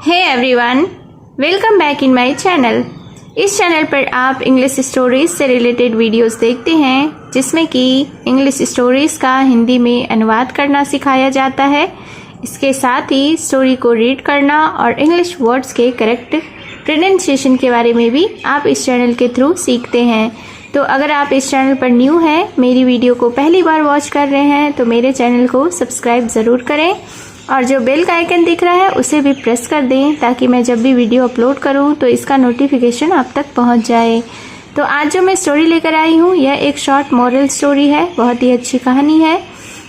Hey everyone, welcome back in my channel. इस channel पर आप इंग्लिश स्टोरीज से रिलेटेड वीडियोस देखते हैं जिसमें कि इंग्लिश स्टोरीज का हिंदी में अनुवाद करना सिखाया जाता है। इसके साथ ही स्टोरी को रीड करना और इंग्लिश वर्ड्स के करेक्ट प्रोनाउंसिएशन के बारे में भी आप इस चैनल के थ्रू सीखते हैं। तो अगर आप इस चैनल पर न्यू हैं, मेरी वीडियो को पहली बार वॉच कर रहे हैं तो मेरे चैनल को सब्सक्राइब ज़रूर करें और जो बेल का आइकन दिख रहा है उसे भी प्रेस कर दें ताकि मैं जब भी वीडियो अपलोड करूं तो इसका नोटिफिकेशन आप तक पहुंच जाए। तो आज जो मैं स्टोरी लेकर आई हूं यह एक शॉर्ट मॉरल स्टोरी है, बहुत ही अच्छी कहानी है।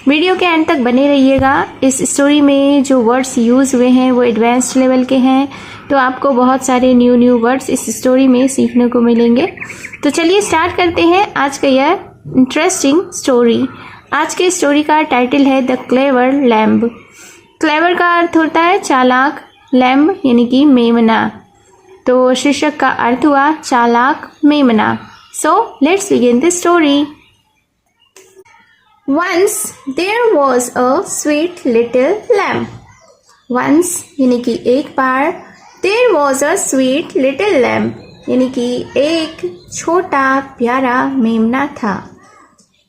वीडियो के एंड तक बने रहिएगा। इस स्टोरी में जो वर्ड्स यूज़ हुए हैं वो एडवांस्ड लेवल के हैं, तो आपको बहुत सारे न्यू वर्ड्स इस स्टोरी में सीखने को मिलेंगे। तो चलिए स्टार्ट करते हैं आज का यह इंटरेस्टिंग स्टोरी। आज के स्टोरी का टाइटल है द क्लेवर लैम्ब। क्लेवर का अर्थ होता है चालाक, लैम्ब यानी कि मेमना। तो शीर्षक का अर्थ हुआ चालाक मेमना। So let's begin the story. Once there was a sweet little lamb. Once यानी कि एक बार, there was a sweet little lamb यानी कि एक छोटा प्यारा मेमना था।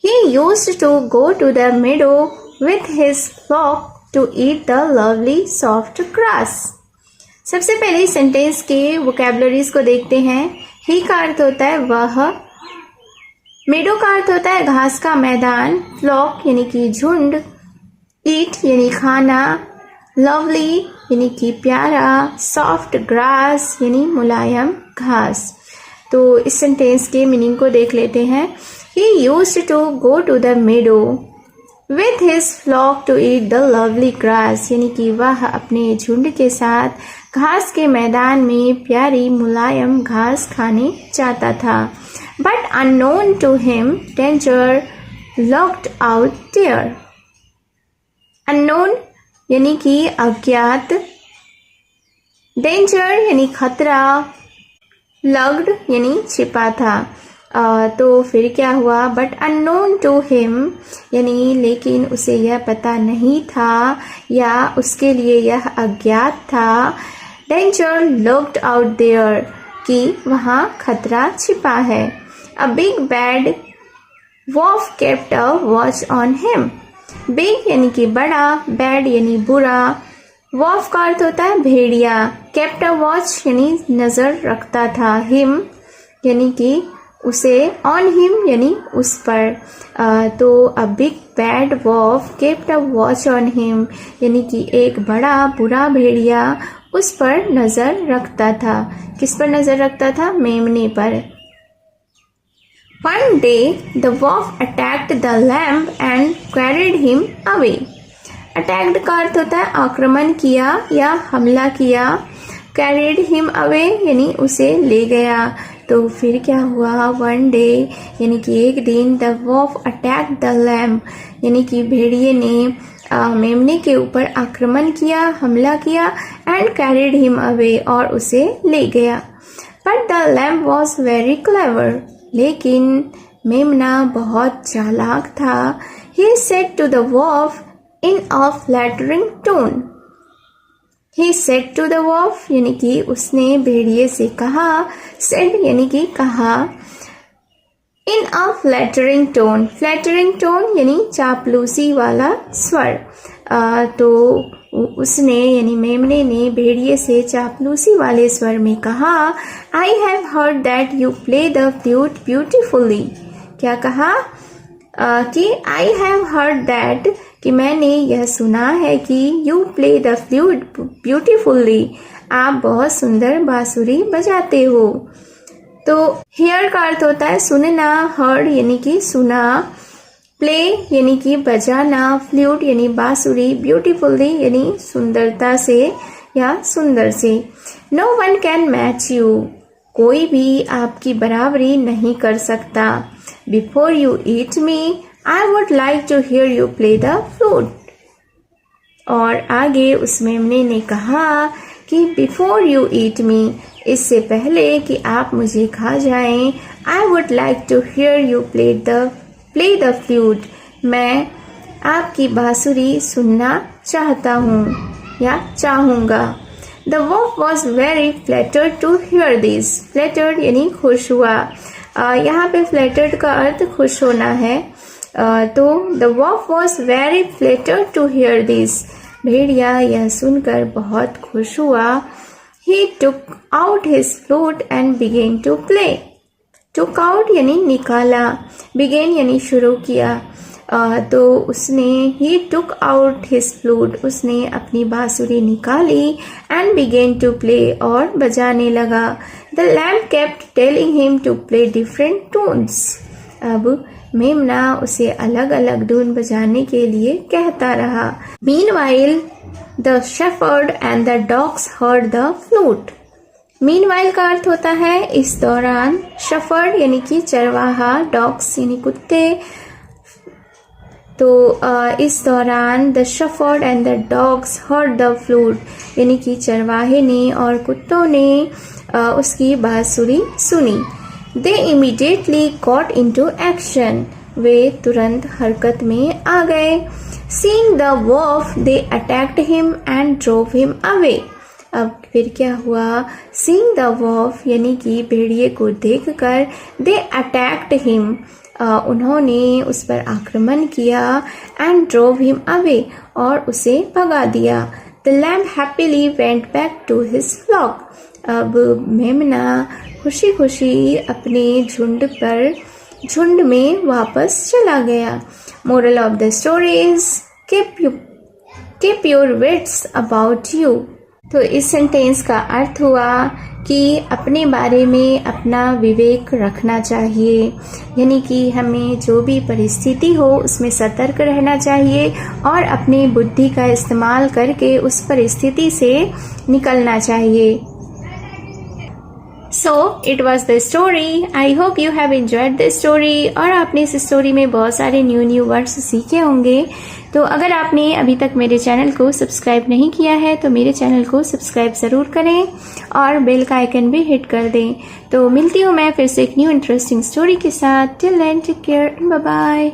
He used to go to the meadow with his flock to eat the lovely soft grass। सबसे पहले सेंटेंस के वोकैबुलरीज को देखते हैं। ही का अर्थ होता है वह, मेडो का अर्थ होता है घास का मैदान, फ्लॉक यानी कि झुंड, ईट यानी खाना, लवली यानी कि प्यारा, सॉफ्ट ग्रास यानी मुलायम घास। तो इस सेंटेंस के मीनिंग को देख लेते हैं। He used to go to the meadow with his flock to eat the lovely grass यानी कि वह अपने झुंड के साथ घास के मैदान में प्यारी मुलायम घास खाने जाता था। But unknown to him, danger lurked out there। unknown यानी कि अज्ञात, danger यानी खतरा, lurked यानी छिपा था। तो फिर क्या हुआ? बट अननोन टू हिम यानी लेकिन उसे यह पता नहीं था या उसके लिए यह अज्ञात था। डेंजर लर्क्ड आउट देयर कि वहाँ खतरा छिपा है। A big bad wolf kept a watch on him. Big यानी कि बड़ा, बैड यानी बुरा, वॉफ का अर्थ होता है भेड़िया, केप्ट अ वॉच यानी नजर रखता था, हिम यानी कि उसे, ऑन हिम यानी उस पर। तो a big bad wolf kept a watch on him यानी कि एक बड़ा बुरा भेड़िया उस पर नजर रखता था। किस पर नजर रखता था? मेमने पर। One day the wolf attacked the lamb and carried him away। Attacked का अर्थ होता है आक्रमण किया या हमला किया। कैरिड हिम अवे यानी उसे ले गया। तो फिर क्या हुआ? वन डे यानी कि एक दिन, द वॉफ अटैक द लैम्ब यानी कि भेड़िए ने मेमने के ऊपर आक्रमण किया, हमला किया, एंड कैरिड हिम अवे और उसे ले गया। But the lamb was very clever लेकिन मेमना बहुत चालाक था। He said to the wolf in a flattering tone. He said to the wolf यानी कि उसने भेड़िए से कहा, सेड यानी कि कहा, इन a flattering tone. Flattering tone यानी चापलूसी वाला स्वर। तो उसने यानी मेमने ने भेड़िए से चापलूसी वाले स्वर में कहा, I have heard that you play the flute beautifully. क्या कहा? कि आई हैव हर्ड दैट कि मैंने यह सुना है कि यू प्ले द फ्लूट ब्यूटिफुल्ली आप बहुत सुंदर बांसुरी बजाते हो। तो हियर का अर्थ होता है सुनना, हर्ड यानी कि सुना, प्ले यानी कि बजाना, फ्लूट यानी बांसुरी, ब्यूटिफुल्ली यानी सुंदरता से या सुंदर से। No one can match you कोई भी आपकी बराबरी नहीं कर सकता। Before you eat me I would like to hear you play the flute। और आगे उस मेमने ने कहा कि before you eat me इससे पहले कि आप मुझे खा जाएं, I would like to hear you play the flute मैं आपकी बांसुरी सुनना चाहता हूँ या चाहूँगा। The wolf was very flattered to hear this. Flattered यानी खुश हुआ. यहाँ पे flattered का अर्थ खुश होना है. तो the wolf was very flattered to hear this. भेड़िया यह सुनकर बहुत खुश हुआ. He took out his flute and began to play. Took out यानी निकाला. Began यानी शुरू किया. तो उसने he took out his flute, उसने अपनी बांसुरी निकाली and began to play, और बजाने लगा. The lamb kept telling him to play different tunes. अब मेमना उसे अलग अलग धुन बजाने के लिए कहता रहा. Meanwhile, the shepherd and the dogs heard the flute. Meanwhile का अर्थ होता है इस दौरान. shepherd यानी कि चरवाहा, dogs यानी कुत्ते. तो इस दौरान the shepherd and the dogs heard the flute यानी कि चरवाहे ने और कुत्तों ने उसकी बांसुरी सुनी. दे immediately got into action. वे तुरंत हरकत में आ गए. Seeing the wolf, they attacked him and drove him away. अब फिर क्या हुआ? Seeing the wolf यानी कि भेड़िए को देखकर they attacked him, उन्होंने उस पर आक्रमण किया. and drove him away, और उसे भगा दिया. The lamb happily went back to his flock. अब मेमना खुशी खुशी अपने झुंड में वापस चला गया. Moral of the story is keep your wits about you. तो इस सेंटेंस का अर्थ हुआ कि अपने बारे में अपना विवेक रखना चाहिए, यानी कि हमें जो भी परिस्थिति हो उसमें सतर्क रहना चाहिए और अपनी बुद्धि का इस्तेमाल करके उस परिस्थिति से निकलना चाहिए. So it was the story. I hope you have enjoyed the story. और आपने इस स्टोरी में बहुत सारे न्यू वर्ड्स सीखे होंगे. तो अगर आपने अभी तक मेरे चैनल को सब्सक्राइब नहीं किया है तो मेरे चैनल को सब्सक्राइब ज़रूर करें और बेल का आइकन भी हिट कर दें. तो मिलती हूँ मैं फिर से एक न्यू इंटरेस्टिंग स्टोरी के साथ. Till then take care, bye bye.